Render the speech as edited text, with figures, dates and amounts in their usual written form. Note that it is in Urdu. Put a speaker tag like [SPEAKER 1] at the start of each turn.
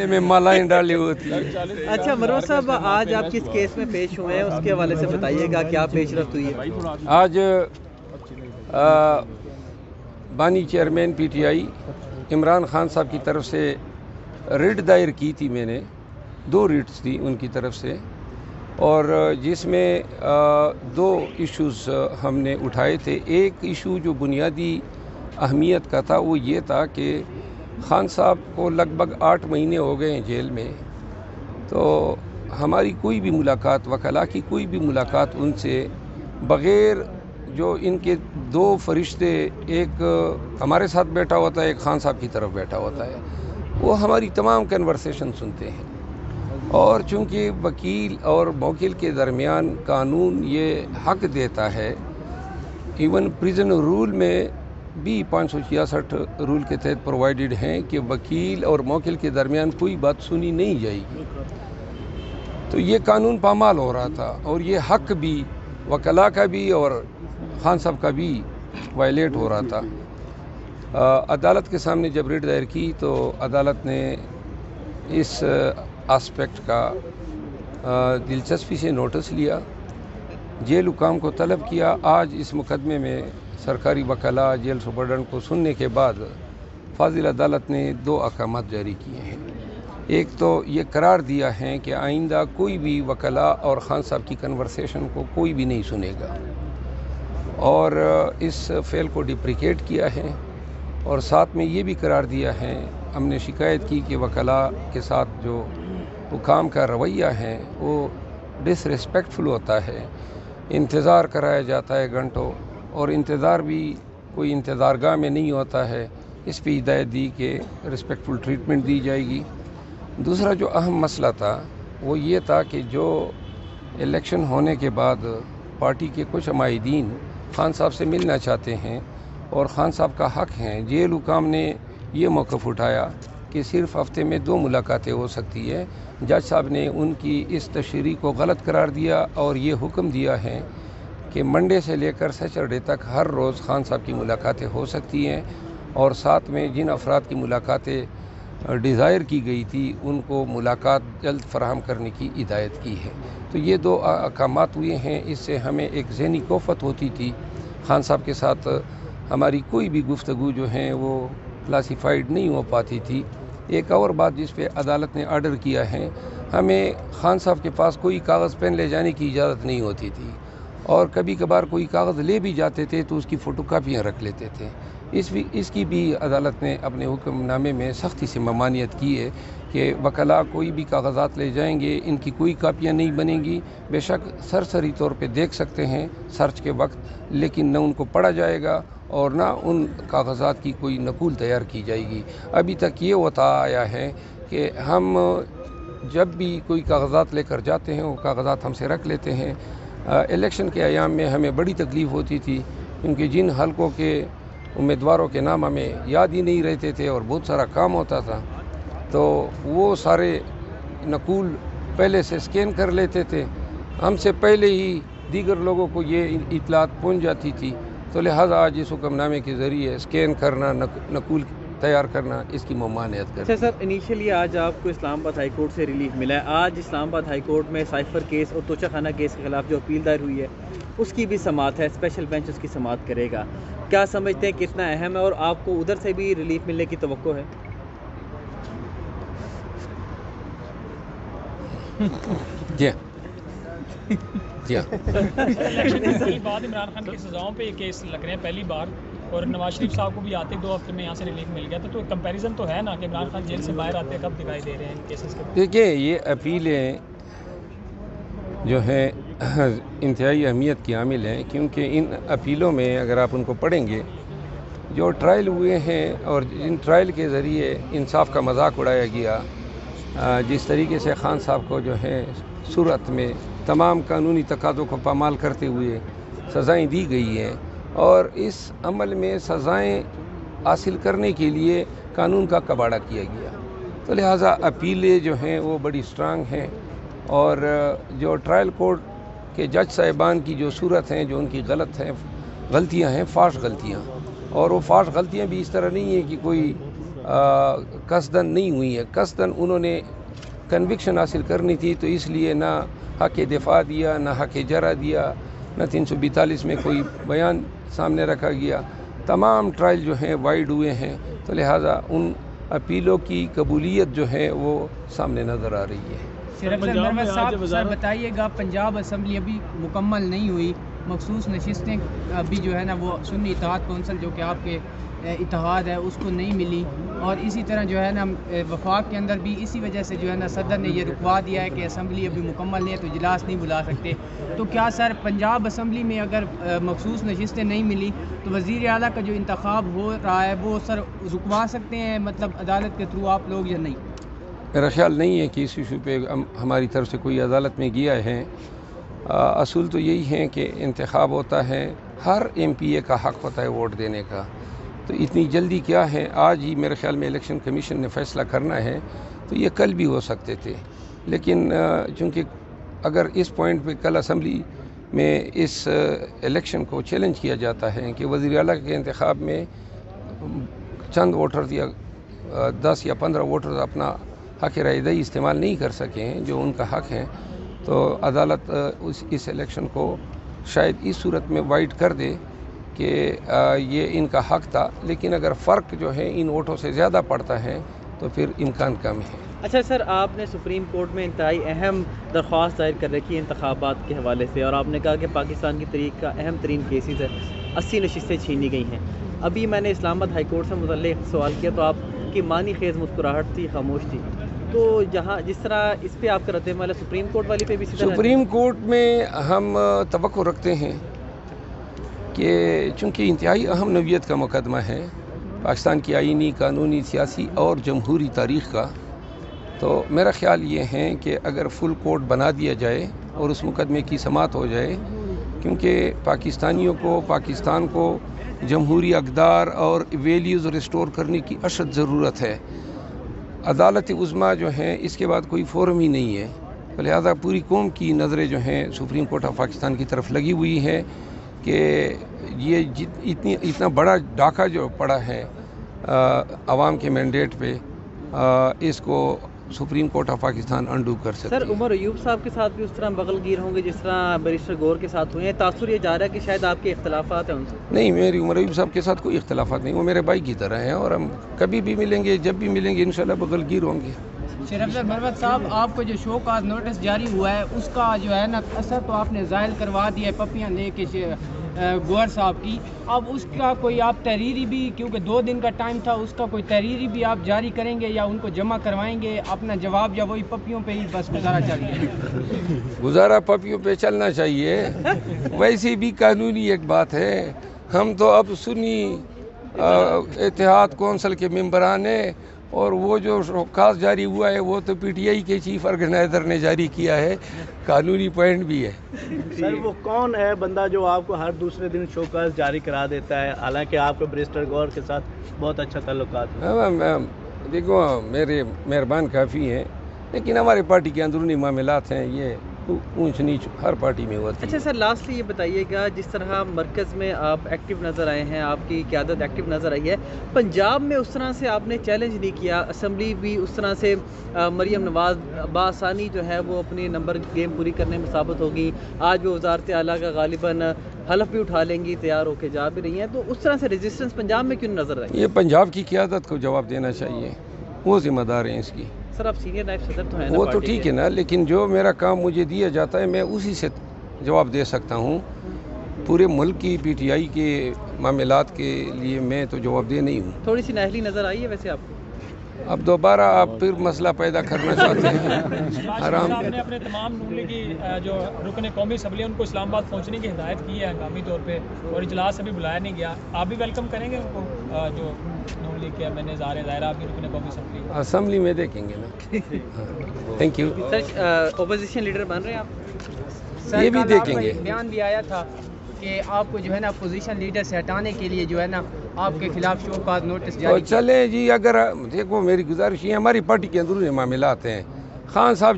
[SPEAKER 1] میں مالائیں ڈالی ہوتی ہے۔
[SPEAKER 2] اچھا مروہ صاحب، آج آپ کس کیس میں پیش ہوئے ہیں، اس کے حوالے سے بتائیے گا، کیا پیش رفت ہوئی ہے؟
[SPEAKER 1] آج بانی chairman P T I Imran Khan صاحب کی طرف سے ریٹ دائر کی تھی، میں نے 2 ریٹس تھی ان کی طرف سے، اور جس میں 2 ایشوز ہم نے اٹھائے تھے۔ ایک ایشو جو بنیادی اہمیت کا تھا وہ یہ تھا کہ خان صاحب کو لگ بھگ 8 مہینے ہو گئے ہیں جیل میں، تو ہماری کوئی بھی ملاقات، وکلاء کی کوئی بھی ملاقات ان سے بغیر جو ان کے 2 فرشتے، ایک ہمارے ساتھ بیٹھا ہوتا ہے، ایک خان صاحب کی طرف بیٹھا ہوتا ہے، وہ ہماری تمام کنورسیشن سنتے ہیں۔ اور چونکہ وکیل اور موکل کے درمیان قانون یہ حق دیتا ہے، ایون پریزن رول میں بھی 566 رول کے تحت پرووائڈڈ ہیں کہ وکیل اور موکل کے درمیان کوئی بات سنی نہیں جائے گی، تو یہ قانون پامال ہو رہا تھا، اور یہ حق بھی وکلاء کا بھی اور خان صاحب کا بھی وائلیٹ ہو رہا تھا۔ عدالت کے سامنے جب ریٹ دائر کی تو عدالت نے اس آسپیکٹ کا دلچسپی سے نوٹس لیا، جیل حکام کو طلب کیا۔ آج اس مقدمے میں سرکاری وکلاء جیل سپرڈنٹ کو سننے کے بعد فاضل عدالت نے 2 احکامات جاری کیے ہیں۔ ایک تو یہ قرار دیا ہے کہ آئندہ کوئی بھی وکلاء اور خان صاحب کی کنورسیشن کو کوئی بھی نہیں سنے گا، اور اس فعل کو ڈپریکیٹ کیا ہے، اور ساتھ میں یہ بھی قرار دیا ہے، ہم نے شکایت کی کہ وکلاء کے ساتھ جو حکام کا رویہ ہے وہ ڈس ریسپیکٹفل ہوتا ہے، انتظار کرایا جاتا ہے گھنٹوں، اور انتظار بھی کوئی انتظار گاہ میں نہیں ہوتا ہے، اس پہ ہدایت دی کہ رسپیکٹفل ٹریٹمنٹ دی جائے گی۔ دوسرا جو اہم مسئلہ تھا وہ یہ تھا کہ جو الیکشن ہونے کے بعد پارٹی کے کچھ عمائدین خان صاحب سے ملنا چاہتے ہیں اور خان صاحب کا حق ہیں، جیل حکام نے یہ موقف اٹھایا کہ صرف ہفتے میں 2 ملاقاتیں ہو سکتی ہے۔ جج صاحب نے ان کی اس تشریح کو غلط قرار دیا اور یہ حکم دیا ہے کہ منڈے سے لے کر سیچرڈے تک ہر روز خان صاحب کی ملاقاتیں ہو سکتی ہیں، اور ساتھ میں جن افراد کی ملاقاتیں ڈیزائر کی گئی تھی ان کو ملاقات جلد فراہم کرنے کی ہدایت کی ہے۔ تو یہ 2 احکامات ہوئے ہیں، اس سے ہمیں ایک ذہنی کوفت ہوتی تھی، خان صاحب کے ساتھ ہماری کوئی بھی گفتگو جو ہیں وہ کلاسیفائڈ نہیں ہو پاتی تھی۔ ایک اور بات جس پہ عدالت نے آرڈر کیا ہے، ہمیں خان صاحب کے پاس کوئی کاغذ پین لے جانے کی اجازت نہیں ہوتی تھی، اور کبھی کبھار کوئی کاغذ لے بھی جاتے تھے تو اس کی فوٹو کاپیاں رکھ لیتے تھے۔ اس کی بھی عدالت نے اپنے حکم نامے میں سختی سے ممانعت کی ہے کہ وکلاء کوئی بھی کاغذات لے جائیں گے، ان کی کوئی کاپیاں نہیں بنیں گی، بے شک سرسری طور پہ دیکھ سکتے ہیں سرچ کے وقت، لیکن نہ ان کو پڑھا جائے گا اور نہ ان کاغذات کی کوئی نقول تیار کی جائے گی۔ ابھی تک یہ ہوتا آیا ہے کہ ہم جب بھی کوئی کاغذات لے کر جاتے ہیں وہ کاغذات ہم سے رکھ لیتے ہیں۔ الیکشن کے ایام میں ہمیں بڑی تکلیف ہوتی تھی، کیونکہ جن حلقوں کے امیدواروں کے نام ہمیں یاد ہی نہیں رہتے تھے اور بہت سارا کام ہوتا تھا، تو وہ سارے نقول پہلے سے سکین کر لیتے تھے، ہم سے پہلے ہی دیگر لوگوں کو یہ اطلاعات پہنچ جاتی تھی، تو لہٰذا آج اس حکم نامے کے ذریعے سکین کرنا، نقول تیار کرنا، اس کی ممانعت کرتے ہیں۔
[SPEAKER 2] اچھا سر، انیشیلی آج آپ کو اسلام آباد ہائی کورٹ سے ریلیف ملا ہے، آج اسلام آباد ہائی کورٹ میں سائفر کیس اور توچہ خانہ کیس کے خلاف جو اپیل دائر ہوئی ہے اس کی بھی سماعت ہے، اسپیشل بینچ اس کی سماعت کرے گا، کیا سمجھتے ہیں کتنا اہم ہے، اور آپ کو ادھر سے بھی ریلیف ملنے کی توقع ہے؟
[SPEAKER 1] جی جی
[SPEAKER 3] الیکشن کے بعد عمران خان کی سزاؤں پہ یہ کیس لگ رہے ہیں پہلی بار، اور نواز شریف صاحب کو بھی آتے 2 ہفتے میں یہاں سے ریلیف مل گیا، تو کمپیریزن تو ہے نا کہ عمران خان جیل سے باہر آتے کب دکھائی دے رہے ہیں ان کیسز کے؟
[SPEAKER 1] دیکھیے، یہ اپیلیں جو ہیں انتہائی اہمیت کی حامل ہیں، کیونکہ ان اپیلوں میں اگر آپ ان کو پڑھیں گے، جو ٹرائل ہوئے ہیں اور ان ٹرائل کے ذریعے انصاف کا مذاق اڑایا گیا، جس طریقے سے خان صاحب کو جو ہے صورت میں تمام قانونی تقاضوں کو پامال کرتے ہوئے سزائیں دی گئی ہیں، اور اس عمل میں سزائیں حاصل کرنے کے لیے قانون کا کباڑہ کیا گیا، تو لہٰذا اپیلیں جو ہیں وہ بڑی سٹرانگ ہیں، اور جو ٹرائل کورٹ کے جج صاحبان کی جو صورت ہیں، جو ان کی غلطیاں ہیں، فاش غلطیاں، اور وہ فاش غلطیاں بھی اس طرح نہیں ہیں کہ کوئی قصدن نہیں ہوئی ہے. قصدن انہوں نے کنوکشن حاصل کرنی تھی تو اس لیے نہ حق دفاع دیا، نہ حق جرح دیا، نہ 342 میں کوئی بیان سامنے رکھا گیا. تمام ٹرائل جو ہیں وائڈ ہوئے ہیں، تو لہٰذا ان اپیلوں کی قبولیت جو ہے وہ سامنے نظر آ رہی ہے.
[SPEAKER 4] سر بتائیے گا، پنجاب اسمبلی ابھی مکمل نہیں ہوئی، مخصوص نشستیں ابھی جو ہے نا وہ سنی اتحاد کونسل جو کہ آپ کے اتحاد ہے اس کو نہیں ملی، اور اسی طرح جو ہے نا وفاق کے اندر بھی اسی وجہ سے جو ہے نا صدر نے یہ رکوا دیا ہے کہ اسمبلی ابھی مکمل نہیں ہے تو اجلاس نہیں بلا سکتے. تو کیا سر پنجاب اسمبلی میں اگر مخصوص نشستیں نہیں ملی تو وزیر اعلیٰ کا جو انتخاب ہو رہا ہے وہ سر رکوا سکتے ہیں، مطلب عدالت کے تھرو آپ لوگ، یا نہیں؟
[SPEAKER 1] میرا خیال نہیں ہے کہ اس ایشو پہ ہماری طرف سے کوئی عدالت میں گیا ہے. اصول تو یہی ہے کہ انتخاب ہوتا ہے، ہر ایم پی اے کا حق ہوتا ہے ووٹ دینے کا. تو اتنی جلدی کیا ہے؟ آج ہی میرے خیال میں الیکشن کمیشن نے فیصلہ کرنا ہے، تو یہ کل بھی ہو سکتے تھے. لیکن چونکہ اگر اس پوائنٹ پہ کل اسمبلی میں اس الیکشن کو چیلنج کیا جاتا ہے کہ وزیر اعلیٰ کے انتخاب میں چند ووٹرز یا 10 یا 15 ووٹرز اپنا حق رائے دہی استعمال نہیں کر سکے ہیں جو ان کا حق ہے، تو عدالت اس الیکشن کو شاید اس صورت میں وائڈ کر دے کہ یہ ان کا حق تھا. لیکن اگر فرق جو ہے ان ووٹوں سے زیادہ پڑتا ہے تو پھر امکان کم ہے.
[SPEAKER 2] اچھا سر، آپ نے سپریم کورٹ میں انتہائی اہم درخواست دائر کر رکھی ہے انتخابات کے حوالے سے، اور آپ نے کہا کہ پاکستان کی تاریخ کا اہم ترین کیسز ہے، 80 نشستیں چھینی گئی ہیں. ابھی میں نے اسلام آباد ہائی کورٹ سے متعلق سوال کیا تو آپ کی معنی خیز مسکراہٹ تھی، خاموش تھی. تو جہاں جس طرح اس پہ آپ کا رد عمل ہے، سپریم کورٹ والی پہ بھی
[SPEAKER 1] سپریم کورٹ میں ہم توقع رکھتے ہیں کہ چونکہ انتہائی اہم نوعیت کا مقدمہ ہے پاکستان کی آئینی، قانونی، سیاسی اور جمہوری تاریخ کا، تو میرا خیال یہ ہے کہ اگر فل کورٹ بنا دیا جائے اور اس مقدمے کی سماعت ہو جائے، کیونکہ پاکستانیوں کو، پاکستان کو جمہوری اقدار اور ویلیوز ریسٹور کرنے کی اشد ضرورت ہے. عدالت عظمیٰ جو ہیں اس کے بعد کوئی فورم ہی نہیں ہے، لہذا پوری قوم کی نظریں جو ہیں سپریم کورٹ آف پاکستان کی طرف لگی ہوئی ہے کہ یہ اتنا بڑا ڈاکہ جو پڑا ہے عوام کے مینڈیٹ پہ، اس کو Supreme Court of Pakistan undo کر سکتی ہے.
[SPEAKER 2] سر عمر ایوب صاحب کے ساتھ بھی اس طرح بغل گیر ہوں گے جس طرح بیرسٹر گور کے ساتھ ہوئے ہیں؟ تاثر یہ جا رہا ہے کہ شاید آپ کے اختلافات ہیں ان سے.
[SPEAKER 1] نہیں، میری عمر ایوب صاحب کے ساتھ کوئی اختلافات نہیں، وہ میرے بھائی کی طرح ہیں اور ہم کبھی بھی ملیں گے، جب بھی ملیں گے انشاءاللہ بغل گیر ہوں گے.
[SPEAKER 4] شریف مروت صاحب، آپ کو جو شو کاز نوٹس جاری ہوا ہے اس کا جو ہے نا اثر تو آپ نے ظاہر کروا دیا ہے پپیاں لے کے گور صاحب کی. اب اس کا کوئی آپ تحریری بھی، کیونکہ 2 دن کا ٹائم تھا، اس کا کوئی تحریری بھی آپ جاری کریں گے یا ان کو جمع کروائیں گے اپنا جواب، یا وہی پپیوں پہ ہی بس گزارا چاہیے؟
[SPEAKER 1] گزارا پپیوں پہ چلنا چاہیے. ویسے بھی قانونی ایک بات ہے، ہم تو اب سنی اتحاد کونسل کے ممبران ہیں، اور وہ جو شوکاز جاری ہوا ہے وہ تو پی ٹی آئی کے چیف آرگنائزر نے جاری کیا ہے، قانونی پوائنٹ بھی ہے.
[SPEAKER 5] سر وہ کون ہے بندہ جو آپ کو ہر دوسرے دن شوکاز جاری کرا دیتا ہے، حالانکہ آپ کو بیرسٹر گور کے ساتھ بہت اچھا تعلقات ہیں؟
[SPEAKER 1] دیکھو میرے مہربان کافی ہیں، لیکن ہمارے پارٹی کے اندرونی معاملات ہیں، یہ اونچ نیچ ہر پارٹی میں ہوتی ہے.
[SPEAKER 2] اچھا سر، لاسٹلی یہ بتائیے گا، جس طرح مرکز میں آپ ایکٹیو نظر آئے ہیں، آپ کی قیادت ایکٹیو نظر آئی ہے، پنجاب میں اس طرح سے آپ نے چیلنج نہیں کیا، اسمبلی بھی اس طرح سے مریم نواز بآسانی جو ہے وہ اپنی نمبر گیم پوری کرنے میں ثابت ہوگی، آج وہ وزارت اعلیٰ کا غالباً حلف بھی اٹھا لیں گی، تیار ہو کے جا بھی رہی ہیں، تو اس طرح سے ریزسٹنس پنجاب میں کیوں نظر آئی؟
[SPEAKER 1] یہ پنجاب کی قیادت کو جواب دینا چاہیے، وہ ذمہ دار ہیں اس کی.
[SPEAKER 2] سر آپ سینئر نائب صدر تو ہیں نا،
[SPEAKER 1] وہ تو ٹھیک ہے نا، لیکن جو میرا کام مجھے دیا جاتا ہے میں اسی سے جواب دے سکتا ہوں. پورے ملک کی پی ٹی آئی کے معاملات کے لیے میں تو جواب دہ نہیں ہوں.
[SPEAKER 2] تھوڑی سی نااہلی نظر آئی ہے ویسے آپ کو؟
[SPEAKER 1] اب دوبارہ آپ پھر مسئلہ پیدا کرنا چاہتے ہیں.
[SPEAKER 3] آرام نے اپنے تمام نون لیگی جو رکن قومی اسمبلی ان کو اسلام آباد پہنچنے کی ہدایت کی ہے ہنگامی طور پہ، اور اجلاس ابھی بلایا نہیں گیا. آپ بھی ویلکم کریں گے ان کو، جو نون لیگ کے میں نے ظاہرہ آپ بھی رکن قومی
[SPEAKER 1] اسمبلی میں دیکھیں گے نا. Thank you.
[SPEAKER 2] Sir opposition leader بن رہے ہیں آپ؟
[SPEAKER 1] یہ بھی دیکھیں گے.
[SPEAKER 4] بیان بھی آیا تھا کہ آپ کو جو ہے نا اپوزیشن لیڈر سے ہٹانے کے لیے جو ہے نا آپ کے خلاف شو کاز نوٹس جاری.
[SPEAKER 1] چلیں جی، اگر دیکھو میری گزارش یہ ہماری پارٹی کے اندرونی معاملات ہیں. خان صاحب